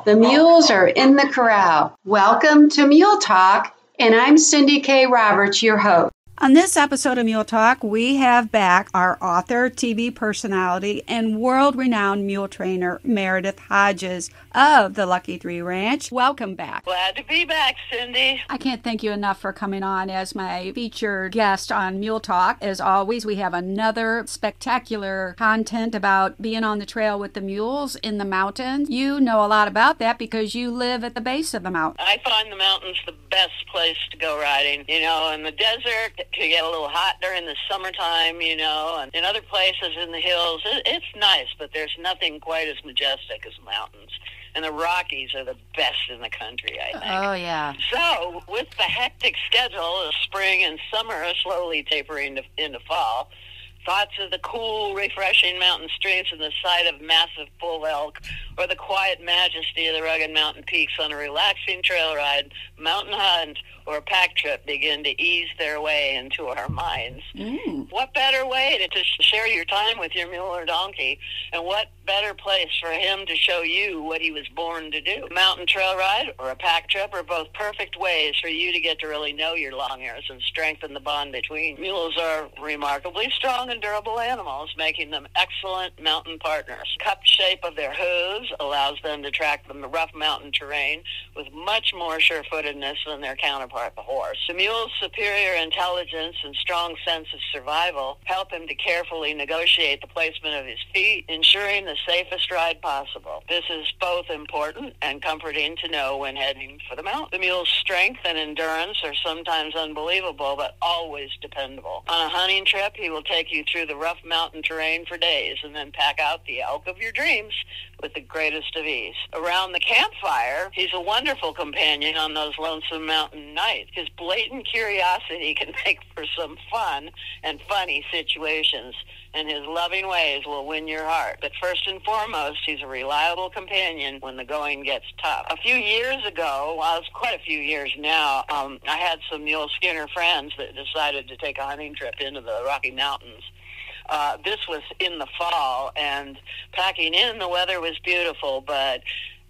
The mules are in the corral. Welcome to Mule Talk, and I'm Cindy K. Roberts, your host. On this episode of Mule Talk, we have back our author, TV personality, and world-renowned mule trainer, Meredith Hodges of the Lucky 3 Ranch. Welcome back. Glad to be back, Cindy. I can't thank you enough for coming on as my featured guest on Mule Talk. As always, we have another spectacular content about being on the trail with the mules in the mountains. You know a lot about that because you live at the base of the mountain. I find the mountains the best place to go riding. You know, in the desert, it can get a little hot during the summertime, you know, and in other places in the hills, it's nice, but there's nothing quite as majestic as mountains. And the Rockies are the best in the country, I think. Oh, yeah. So, with the hectic schedule of spring and summer slowly tapering into fall, thoughts of the cool, refreshing mountain streams and the sight of massive bull elk, or the quiet majesty of the rugged mountain peaks on a relaxing trail ride, mountain hunt, or a pack trip begin to ease their way into our minds. What better way to share your time with your mule or donkey, and what better place for him to show you what he was born to do? A mountain trail ride or a pack trip are both perfect ways for you to get to really know your long ears and strengthen the bond between. Mules are remarkably strong and durable animals, making them excellent mountain partners. The cupped shape of their hooves allows them to track the rough mountain terrain with much more sure-footedness than their counterpart, the horse. The mule's superior intelligence and strong sense of survival help him to carefully negotiate the placement of his feet, ensuring the safest ride possible. This is both important and comforting to know when heading for the mountain. The mule's strength and endurance are sometimes unbelievable, but always dependable. On a hunting trip, he will take you through the rough mountain terrain for days and then pack out the elk of your dreams with the greatest of ease. Around the campfire, he's a wonderful companion on those lonesome mountain nights. His blatant curiosity can make for some fun and funny situations, and his loving ways will win your heart. But first and foremost, he's a reliable companion when the going gets tough. A few years ago, well, it's quite a few years now, I had some mule skinner friends that decided to take a hunting trip into the Rocky Mountains. This was in the fall, and packing in, the weather was beautiful, but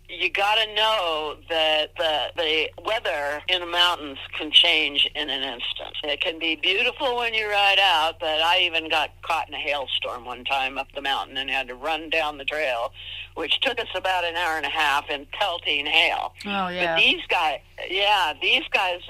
you got to know that the weather in the mountains can change in an instant. It can be beautiful when you ride out, but I even got caught in a hailstorm one time up the mountain and had to run down the trail, which took us about an hour and a half in pelting hail. Oh, yeah. But these guys,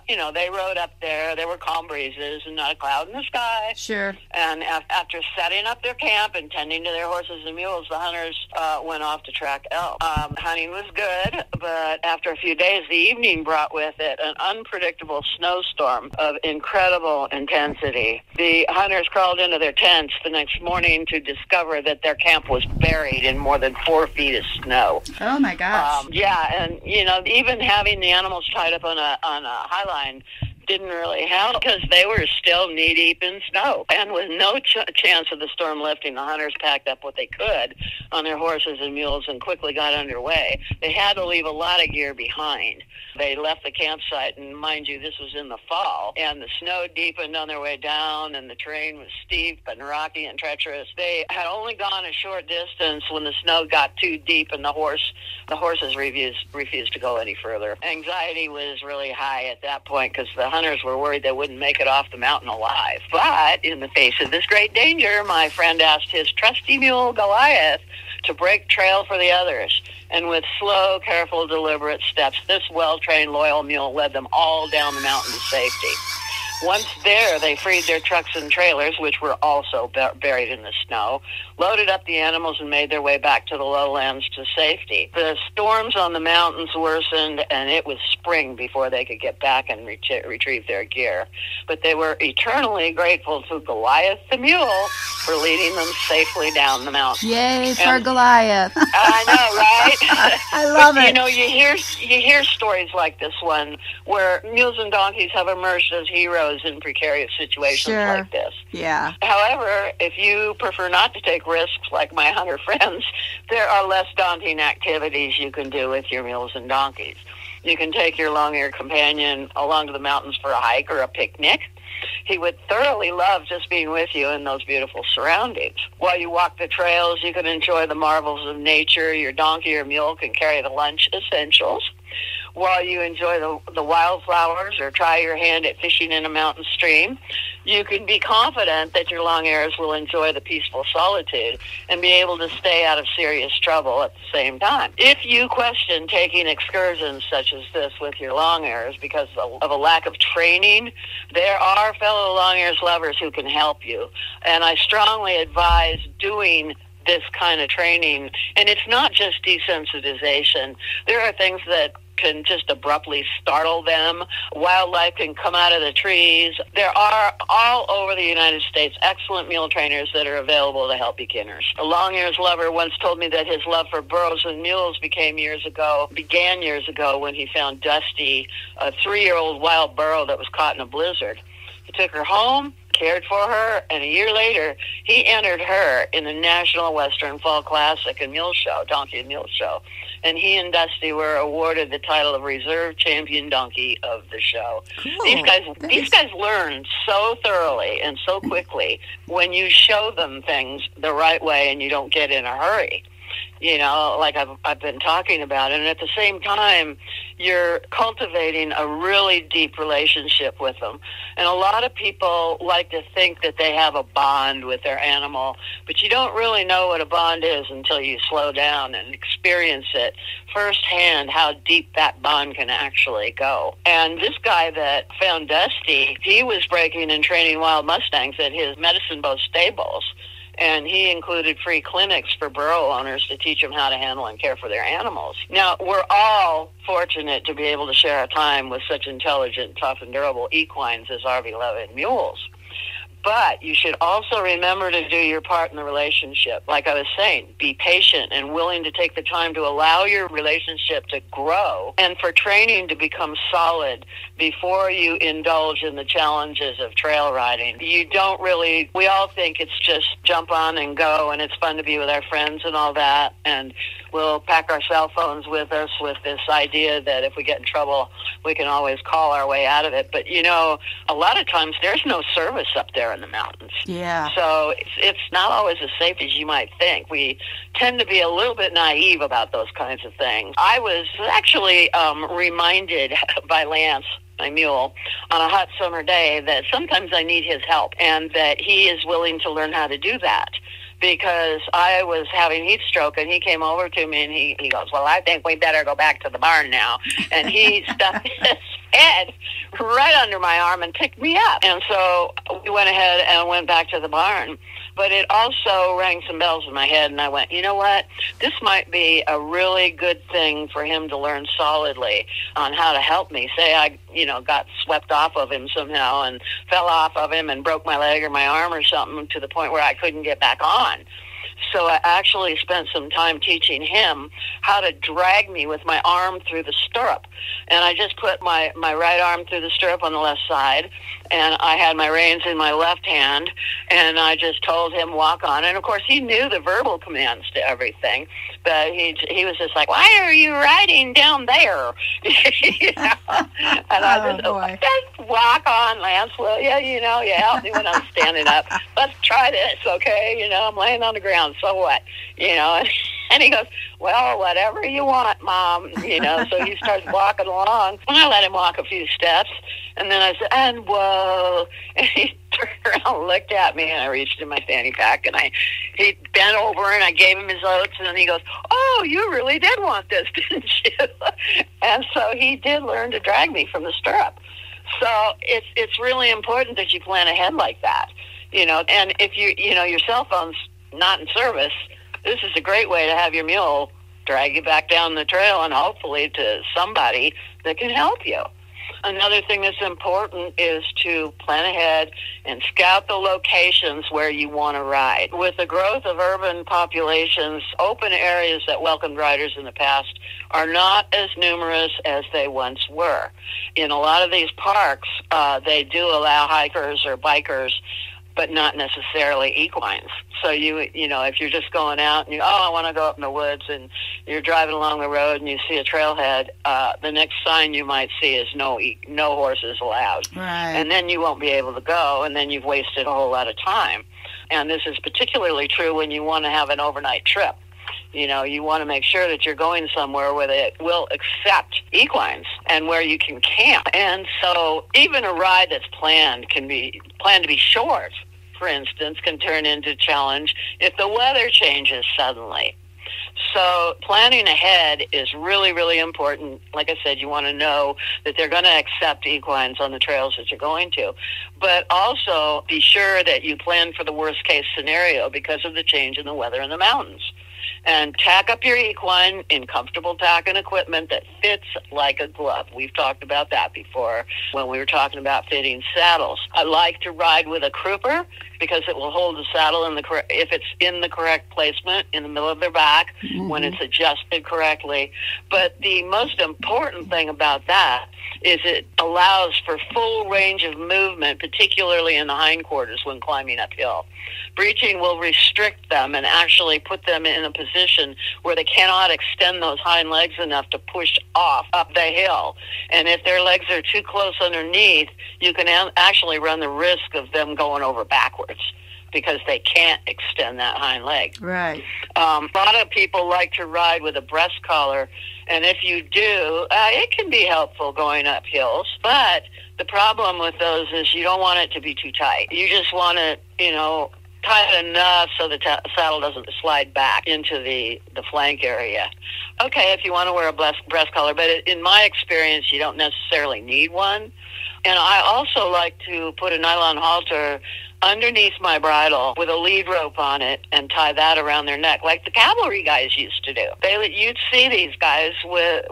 you know, they rode up there. There were calm breezes and not a cloud in the sky. Sure. And after setting up their camp and tending to their horses and mules, the hunters went off to track elk. Hunting was good, but after a few days, the evening brought with it an unpredictable snowstorm of incredible intensity. The hunters crawled into their tents the next morning to discover that their camp was buried in more than 4 feet of snow. Oh, my gosh. Yeah, and, you know, even having the animals tied up on a high line didn't really help because they were still knee-deep in snow. And with no chance of the storm lifting, the hunters packed up what they could on their horses and mules and quickly got underway. They had to leave a lot of gear behind. They left the campsite, and mind you, this was in the fall, and the snow deepened on their way down, and the terrain was steep and rocky and treacherous. They had only gone a short distance when the snow got too deep, and the horses refused to go any further. Anxiety was really high at that point because the hunters were worried they wouldn't make it off the mountain alive. But in the face of this great danger, my friend asked his trusty mule, Goliath, to break trail for the others. And with slow, careful, deliberate steps, this well-trained, loyal mule led them all down the mountain to safety. Once there, they freed their trucks and trailers, which were also buried in the snow, loaded up the animals, and made their way back to the lowlands to safety. The storms on the mountains worsened, and it was spring before they could get back and retrieve their gear. But they were eternally grateful to Goliath the mule for leading them safely down the mountain. Yay for Goliath. I know, right? I love it. You know, you hear stories like this one where mules and donkeys have emerged as heroes in precarious situations like this. Yeah. However, if you prefer not to take risks like my hunter friends, there are less daunting activities you can do with your mules and donkeys. You can take your long-eared companion along to the mountains for a hike or a picnic. He would thoroughly love just being with you in those beautiful surroundings. While you walk the trails, you can enjoy the marvels of nature. Your donkey or mule can carry the lunch essentials. While you enjoy the wildflowers or try your hand at fishing in a mountain stream, you can be confident that your long ears will enjoy the peaceful solitude and be able to stay out of serious trouble at the same time. If you question taking excursions such as this with your long ears because of a lack of training, there are fellow long ears lovers who can help you. And I strongly advise doing this kind of training. And it's not just desensitization. There are things that can just abruptly startle them. Wildlife can come out of the trees. There are all over the United States excellent mule trainers that are available to help beginners. A long ears lover once told me that his love for burros and mules began years ago when he found Dusty, a 3-year-old wild burro that was caught in a blizzard. He took her home, cared for her, and a year later, he entered her in the National Western Fall Classic and Mule Show, Donkey and Mule Show. And he and Dusty were awarded the title of Reserve Champion Donkey of the show. Cool. These guys learn so thoroughly and so quickly when you show them things the right way and you don't get in a hurry. You know, like I've been talking about. And at the same time, you're cultivating a really deep relationship with them. And a lot of people like to think that they have a bond with their animal, but you don't really know what a bond is until you slow down and experience it firsthand, how deep that bond can actually go. And this guy that found Dusty, he was breaking and training wild Mustangs at his Medicine Bow stables. And he included free clinics for burro owners to teach them how to handle and care for their animals. Now, we're all fortunate to be able to share our time with such intelligent, tough, and durable equines as our beloved mules. But you should also remember to do your part in the relationship. Like I was saying, be patient and willing to take the time to allow your relationship to grow and for training to become solid before you indulge in the challenges of trail riding. We all think it's just jump on and go and it's fun to be with our friends and all that. And we'll pack our cell phones with us with this idea that if we get in trouble, we can always call our way out of it. But, you know, a lot of times there's no service up there in the mountains. Yeah. So it's not always as safe as you might think. We tend to be a little bit naive about those kinds of things. I was actually reminded by Lance, my mule, on a hot summer day that sometimes I need his help and that he is willing to learn how to do that. Because I was having heat stroke, and he came over to me, and he goes, well, I think we better go back to the barn now. And he stuck his head right under my arm and picked me up. And so we went ahead and went back to the barn. But it also rang some bells in my head, and I went, you know what? This might be a really good thing for him to learn solidly on how to help me. Say I, got swept off of him somehow and fell off of him and broke my leg or my arm or something to the point where I couldn't get back on. So I actually spent some time teaching him how to drag me with my arm through the stirrup. And I just put my right arm through the stirrup on the left side, and I had my reins in my left hand, and I just told him walk on. And, of course, he knew the verbal commands to everything, but he was just like, why are you riding down there? And I just walk on, Lance, will you? You help me when I'm standing up. Let's try this, okay? I'm laying on the ground, so what? And he goes, well, whatever you want, Mom. So he starts walking along. And I let him walk a few steps. And then I said, and whoa. And he turned around and looked at me, and I reached in my fanny pack, and he bent over, and I gave him his oats, and then he goes, oh, you really did want this, didn't you? And so he did learn to drag me from the stirrup. So it's really important that you plan ahead like that, and if your cell phone's not in service, this is a great way to have your mule drag you back down the trail and hopefully to somebody that can help you. Another thing that's important is to plan ahead and scout the locations where you want to ride. With the growth of urban populations, open areas that welcomed riders in the past are not as numerous as they once were. In a lot of these parks, they do allow hikers or bikers but not necessarily equines. So you know, if you're just going out and I want to go up in the woods, and you're driving along the road and you see a trailhead, the next sign you might see is no horses allowed. Right. And then you won't be able to go, and then you've wasted a whole lot of time. And this is particularly true when you want to have an overnight trip. You know, you want to make sure that you're going somewhere where they will accept equines and where you can camp. And so even a ride that's planned to be short, for instance, can turn into a challenge if the weather changes suddenly. So planning ahead is really, really important. Like I said, you want to know that they're going to accept equines on the trails that you're going to. But also be sure that you plan for the worst case scenario because of the change in the weather in the mountains. And tack up your equine in comfortable tack and equipment that fits like a glove. We've talked about that before when we were talking about fitting saddles. I like to ride with a crupper because it will hold the saddle if it's in the correct placement in the middle of their back, when it's adjusted correctly. But the most important thing about that is it allows for full range of movement, particularly in the hindquarters when climbing uphill. Breeching will restrict them and actually put them in a position where they cannot extend those hind legs enough to push off up the hill. And if their legs are too close underneath, you can actually run the risk of them going over backwards because they can't extend that hind leg. Right. A lot of people like to ride with a breast collar, and if you do, it can be helpful going up hills. But the problem with those is you don't want it to be too tight. You just want it, tight enough so the saddle doesn't slide back into the flank area. Okay, if you want to wear a breast collar, but in my experience, you don't necessarily need one. And I also like to put a nylon halter underneath my bridle with a lead rope on it and tie that around their neck, like the cavalry guys used to do. You'd see these guys with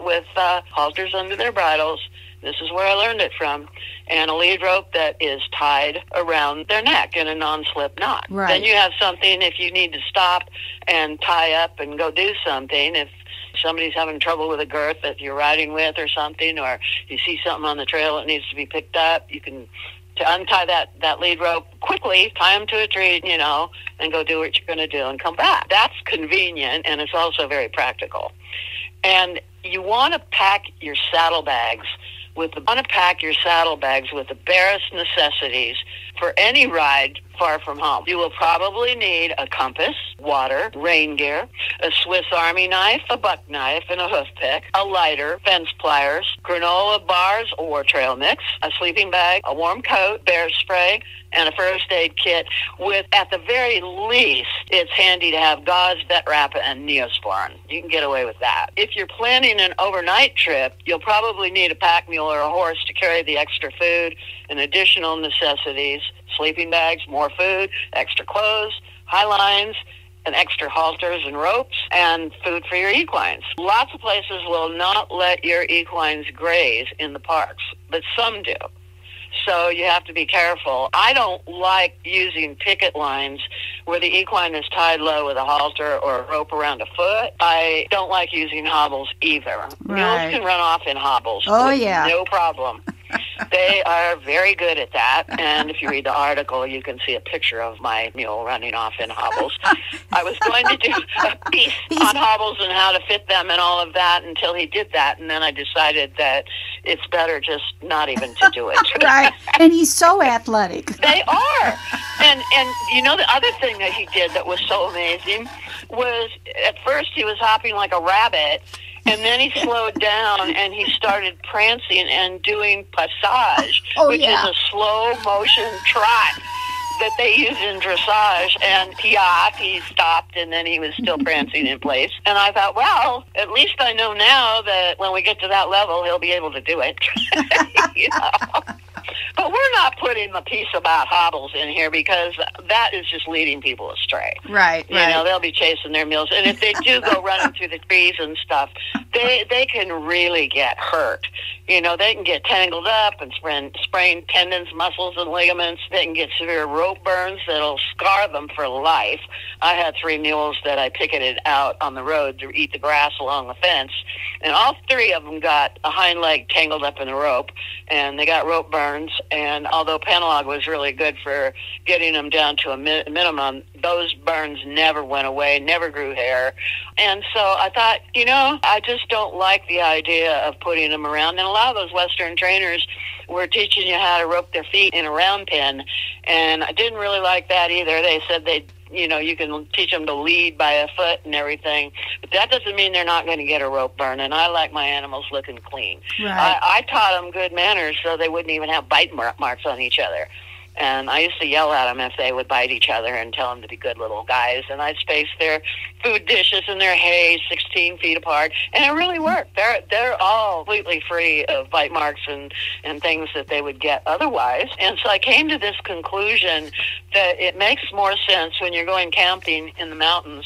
halters under their bridles. This is where I learned it from. And a lead rope that is tied around their neck in a non-slip knot. Right. Then you have something if you need to stop and tie up and go do something. If somebody's having trouble with a girth that you're riding with or something, or you see something on the trail that needs to be picked up, you can untie that lead rope quickly, tie them to a tree, and go do what you're going to do and come back. That's convenient, and it's also very practical. And you want to pack your saddlebags with the barest necessities for any ride far from home. You will probably need a compass, water, rain gear, a Swiss Army knife, a buck knife, and a hoof pick, a lighter, fence pliers, granola bars or trail mix, a sleeping bag, a warm coat, bear spray, and a first aid kit with, at the very least, it's handy to have gauze, vet wrap, and Neosporin. You can get away with that. If you're planning an overnight trip, you'll probably need a pack mule or a horse to carry the extra food and additional necessities, sleeping bags, more food, extra clothes, high lines, and extra halters and ropes, and food for your equines. Lots of places will not let your equines graze in the parks, but some do. So you have to be careful. I don't like using picket lines where the equine is tied low with a halter or a rope around a foot. I don't like using hobbles either. Right. Mules can run off in hobbles. Oh, yeah. No problem. They are very good at that, and if you read the article, you can see a picture of my mule running off in hobbles. I was going to do a piece on hobbles and how to fit them and all of that until he did that, and then I decided that it's better just not even to do it. Right, and he's so athletic. They are. And the other thing that he did that was so amazing was at first he was hopping like a rabbit, and then he slowed down and he started prancing and doing passage, which is a slow motion trot that they use in dressage. And he stopped, and then he was still prancing in place. And I thought, well, at least I know now that when we get to that level, he'll be able to do it. But we're not putting the piece about hobbles in here because that is just leading people astray. Right. They'll be chasing their mules. And if they do go running through the trees and stuff, they can really get hurt. They can get tangled up and sprain tendons, muscles, and ligaments. They can get severe rope burns that'll scar them for life. I had 3 mules that I picketed out on the road to eat the grass along the fence, and all 3 of them got a hind leg tangled up in the rope, and they got rope burns, and although Panalog was really good for getting them down to a minimum, those burns never went away, never grew hair. And so I thought, I just don't like the idea of putting them around. And a lot of those Western trainers were teaching you how to rope their feet in a round pen, and I didn't really like that either. They said you can teach them to lead by a foot and everything, but that doesn't mean they're not going to get a rope burn, and I like my animals looking clean. Right. I taught them good manners so they wouldn't even have bite marks on each other. And I used to yell at them if they would bite each other and tell them to be good little guys. And I'd space their food dishes and their hay 16 feet apart. And it really worked. They're all completely free of bite marks and things that they would get otherwise. And so I came to this conclusion that it makes more sense when you're going camping in the mountains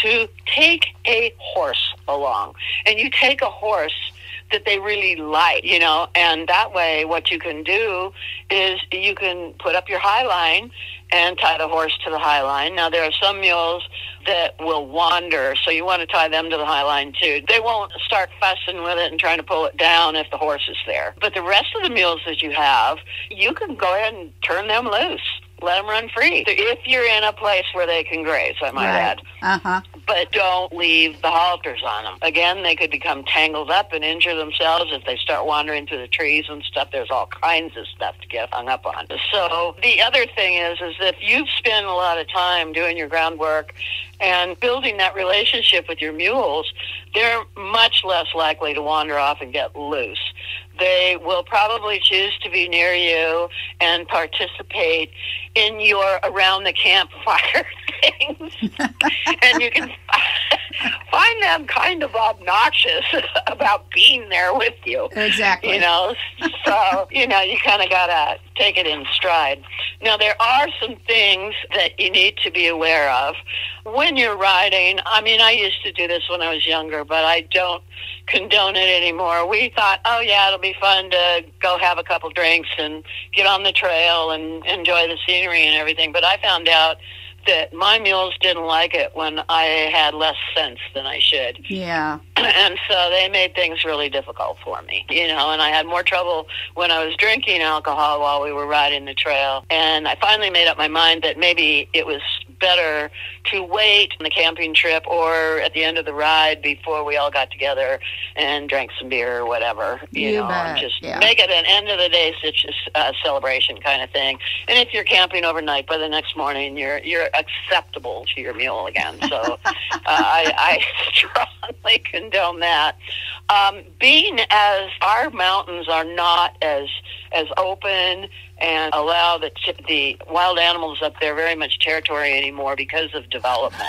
to take a horse along. And you take a horse that they really like, and that way what you can do is you can put up your high line and tie the horse to the high line. Now, there are some mules that will wander, so you want to tie them to the high line too. They won't start fussing with it and trying to pull it down if the horse is there. But the rest of the mules that you have, you can go ahead and turn them loose. Let them run free. If you're in a place where they can graze, I might add. Uh-huh. But don't leave the halters on them. Again, they could become tangled up and injure themselves if they start wandering through the trees and stuff. There's all kinds of stuff to get hung up on. So the other thing is if you've spent a lot of time doing your groundwork and building that relationship with your mules, they're much less likely to wander off and get loose. They will probably choose to be near you and participate in your around the campfire things. And you can find them kind of obnoxious about being there with you. Exactly. So, you kind of got to take it in stride. Now, there are some things that you need to be aware of when you're riding. I used to do this when I was younger, but I don't condone it anymore. We thought, it'll be fun to go have a couple drinks and get on the trail and enjoy the scenery and everything. But I found out that my mules didn't like it when I had less sense than I should. Yeah. And so they made things really difficult for me, and I had more trouble when I was drinking alcohol while we were riding the trail. And I finally made up my mind that maybe it was better to wait on the camping trip or at the end of the ride before we all got together and drank some beer or whatever, and just make it an end of the day celebration kind of thing. And if you're camping overnight, by the next morning you're acceptable to your mule again. So I strongly condone that. Being as our mountains are not as open and allow the wild animals up there very much territory anymore because of development.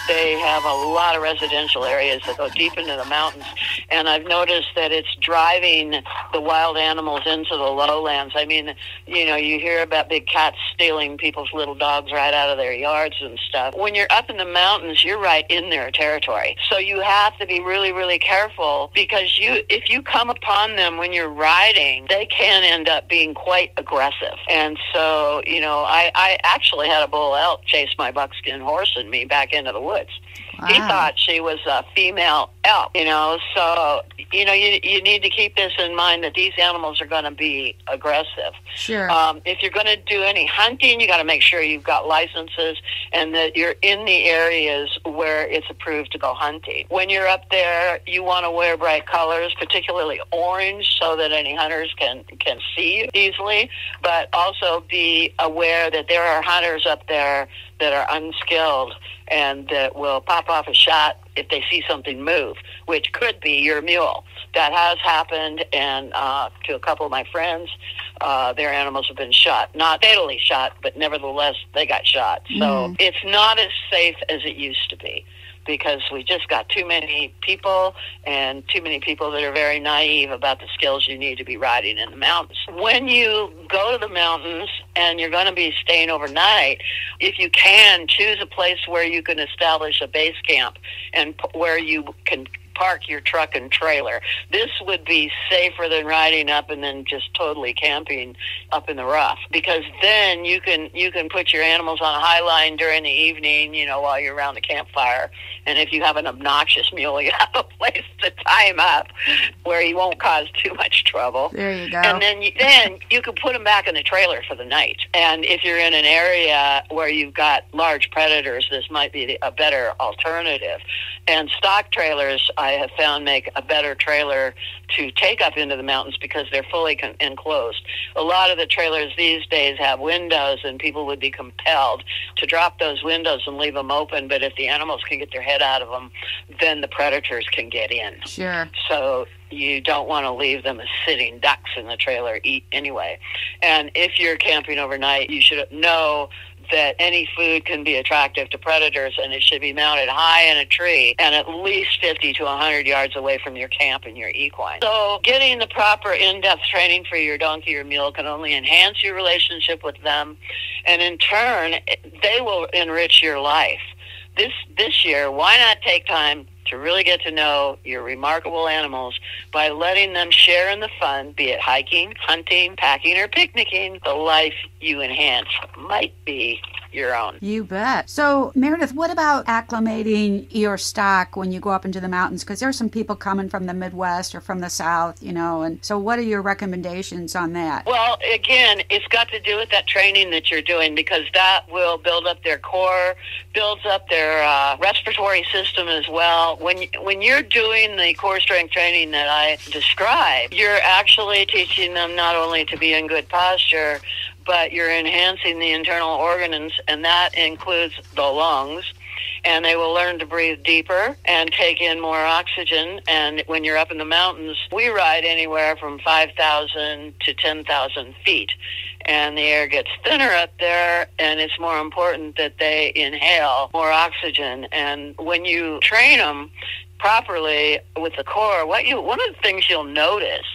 They have a lot of residential areas that go deep into the mountains, and I've noticed that it's driving the wild animals into the lowlands. You hear about big cats stealing people's little dogs right out of their yards and stuff. When you're up in the mountains, you're right in their territory. So you have to be really, really careful because if you come upon them when you're riding, they can end up being quite aggressive. And so, I actually had a bull elk chase my buckskin horse and me back into the woods. Wow. He thought she was a female elk, so, you need to keep this in mind that these animals are going to be aggressive. Sure. If you're going to do any hunting, you got to make sure you've got licenses and that you're in the areas where it's approved to go hunting. When you're up there, you want to wear bright colors, particularly orange, so that any hunters can see you easily, but also be aware that there are hunters up there that are unskilled and that will pop off a shot if they see something move, which could be your mule. That has happened, and to a couple of my friends, their animals have been shot. Not fatally shot, but nevertheless, they got shot. So it's not as safe as it used to be, because we just got too many people and too many people that are very naive about the skills you need to be riding in the mountains. When you go to the mountains and you're going to be staying overnight, if you can, choose a place where you can establish a base camp and where you can park your truck and trailer. This would be safer than riding up and then just totally camping up in the rough, because then you can put your animals on a high line during the evening, while you're around the campfire. And if you have an obnoxious mule, you have a place to tie him up where he won't cause too much trouble. There you go. And then you can put him back in the trailer for the night. And if you're in an area where you've got large predators, this might be a better alternative. And stock trailers, I have found, make a better trailer to take up into the mountains because they're fully enclosed. A lot of the trailers these days have windows, and people would be compelled to drop those windows and leave them open. But if the animals can get their head out of them, then the predators can get in. Sure. So you don't want to leave them as sitting ducks in the trailer anyway. And if you're camping overnight, you should know that any food can be attractive to predators, and it should be mounted high in a tree and at least 50 to 100 yards away from your camp and your equine. So getting the proper in-depth training for your donkey or mule can only enhance your relationship with them, and in turn, they will enrich your life. This year, why not take time to really get to know your remarkable animals by letting them share in the fun, be it hiking, hunting, packing, or picnicking. The life you enhance might be your own. You bet. So, Meredith, what about acclimating your stock when you go up into the mountains? Because there's some people coming from the Midwest or from the South, and so what are your recommendations on that? Well, again, it's got to do with that training that you're doing, because that will build up their core, builds up their respiratory system as well. When you're doing the core strength training that I described, you're actually teaching them not only to be in good posture, but you're enhancing the internal organs, and that includes the lungs. And they will learn to breathe deeper and take in more oxygen. And when you're up in the mountains, we ride anywhere from 5,000 to 10,000 feet. And the air gets thinner up there, and it's more important that they inhale more oxygen. And when you train them properly with the core, one of the things you'll notice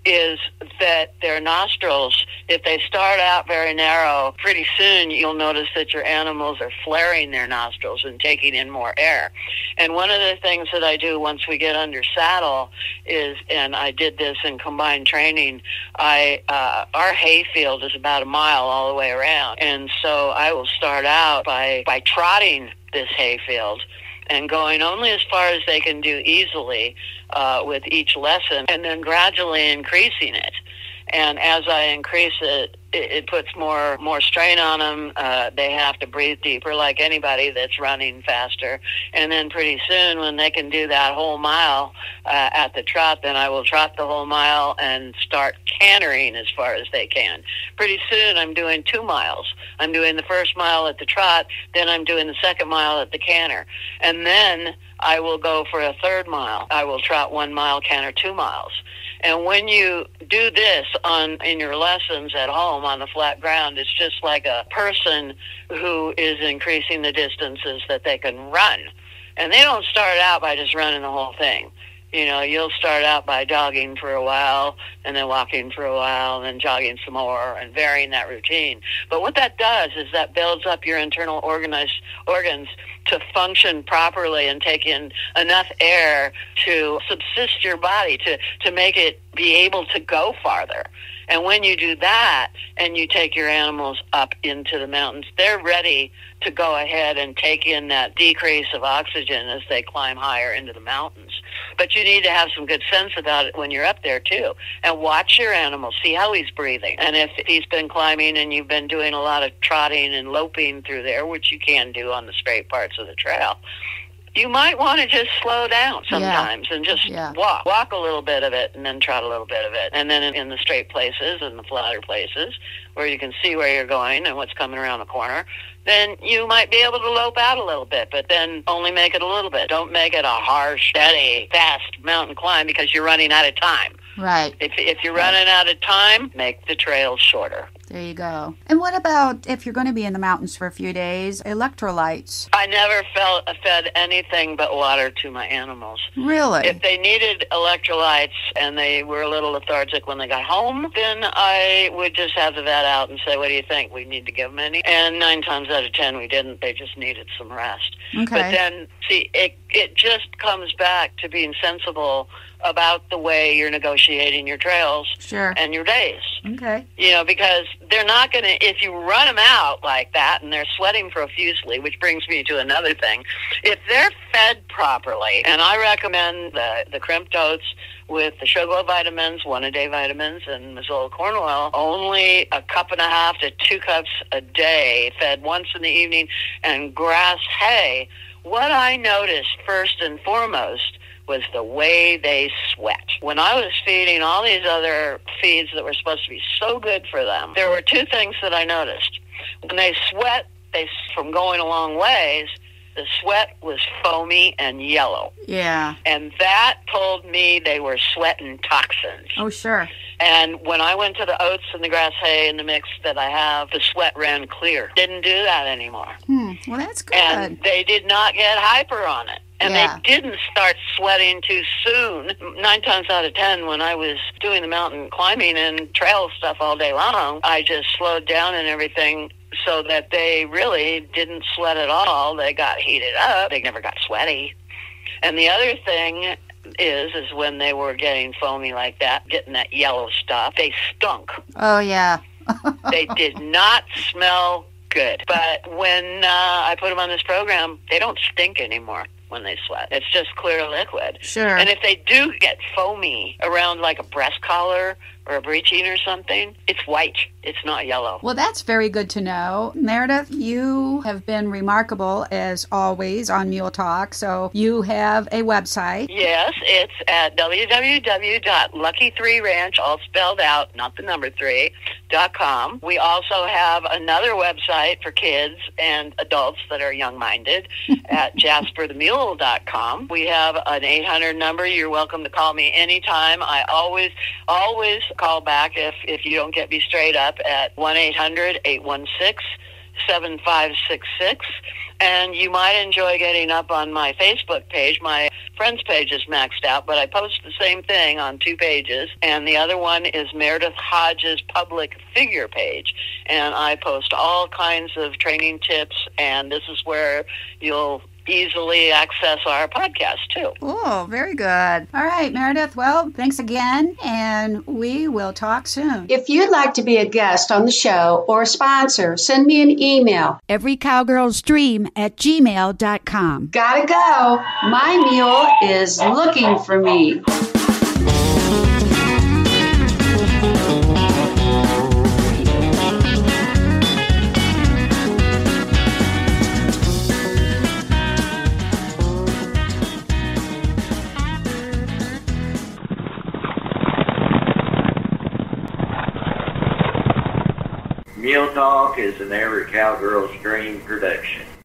is that their nostrils, if they start out very narrow, pretty soon you'll notice that your animals are flaring their nostrils and taking in more air. And one of the things that I do once we get under saddle is, and I did this in combined training, our hay field is about a mile all the way around. And so I will start out by trotting this hay field and going only as far as they can do easily with each lesson, and then gradually increasing it. And as I increase it, it puts more strain on them. They have to breathe deeper like anybody that's running faster. And then pretty soon, when they can do that whole mile at the trot, then I will trot the whole mile and start cantering as far as they can. Pretty soon, I'm doing 2 miles. I'm doing the first mile at the trot, then I'm doing the second mile at the canter. And then I will go for a third mile. I will trot 1 mile, canter 2 miles. And when you do this in your lessons at home on the flat ground, it's just like a person who is increasing the distances that they can run. And they don't start out by just running the whole thing. You'll start out by jogging for a while, and then walking for a while, and then jogging some more, and varying that routine. But what that does is that builds up your internal organs to function properly and take in enough air to subsist your body, to make it be able to go farther. And when you do that, and you take your animals up into the mountains, they're ready to go ahead and take in that decrease of oxygen as they climb higher into the mountains. But you need to have some good sense about it when you're up there, too. And watch your animal, see how he's breathing. And if he's been climbing and you've been doing a lot of trotting and loping through there, which you can do on the straight parts of the trail, you might want to just slow down sometimes and just walk a little bit of it and then trot a little bit of it. And then in the straight places and the flatter places where you can see where you're going and what's coming around the corner, then you might be able to lope out a little bit, but then only make it a little bit. Don't make it a harsh, steady, fast mountain climb because you're running out of time. Right. If you're running out of time, make the trails shorter. There you go. And what about if you're going to be in the mountains for a few days, electrolytes? I never fed anything but water to my animals. Really? If they needed electrolytes and they were a little lethargic when they got home, then I would just have the vet out and say, what do you think? We need to give them any? And 9 times out of 10, we didn't. They just needed some rest. Okay. But then, see, it just comes back to being sensible about the way you're negotiating your trails and your days. Okay. You know, because they're not going to, if you run them out like that and they're sweating profusely, which brings me to another thing, if they're fed properly, and I recommend the crimped oats with the sugar vitamins, 1-a-day vitamins, and Mazola corn oil, only 1.5 cups to 2 cups a day, fed once in the evening, and grass hay. What I noticed first and foremost was the way they sweat. When I was feeding all these other feeds that were supposed to be so good for them, there were 2 things that I noticed. When they sweat, from going a long ways, the sweat was foamy and yellow. Yeah. And that told me they were sweating toxins. Oh, sure. And when I went to the oats and the grass hay and the mix that I have, the sweat ran clear. Didn't do that anymore. Well, that's good. And they did not get hyper on it. And they didn't start sweating too soon. 9 times out of 10, when I was doing the mountain climbing and trail stuff all day long, I just slowed down and everything so that they really didn't sweat at all. They got heated up. They never got sweaty. And the other thing is when they were getting foamy like that, getting that yellow stuff, they stunk. Oh, yeah. They did not smell good. But when I put them on this program, they don't stink anymore when they sweat. It's just clear liquid. Sure. And if they do get foamy around like a breast collar or a breeching or something, it's white. It's not yellow. Well, that's very good to know. Meredith, you have been remarkable as always on Mule Talk. So you have a website. Yes, it's at www.lucky3ranch, all spelled out, not the number 3.com. We also have another website for kids and adults that are young-minded at jasperthemule.com. We have an 800 number. You're welcome to call me anytime. I always call back if you don't get me straight up at 1-800-816-7566. And you might enjoy getting up on my Facebook page. My friends page is maxed out, but I post the same thing on 2 pages. And the other one is Meredith Hodges' public figure page. And I post all kinds of training tips, and this is where you'll easily access our podcast too. Oh, very good. All right, Meredith. Well, thanks again, and we will talk soon. If you'd like to be a guest on the show or a sponsor, send me an email. everycowgirlsdream@gmail.com. Gotta go. My mule is looking for me. Mule Talk is an Every Cowgirl's Dream production.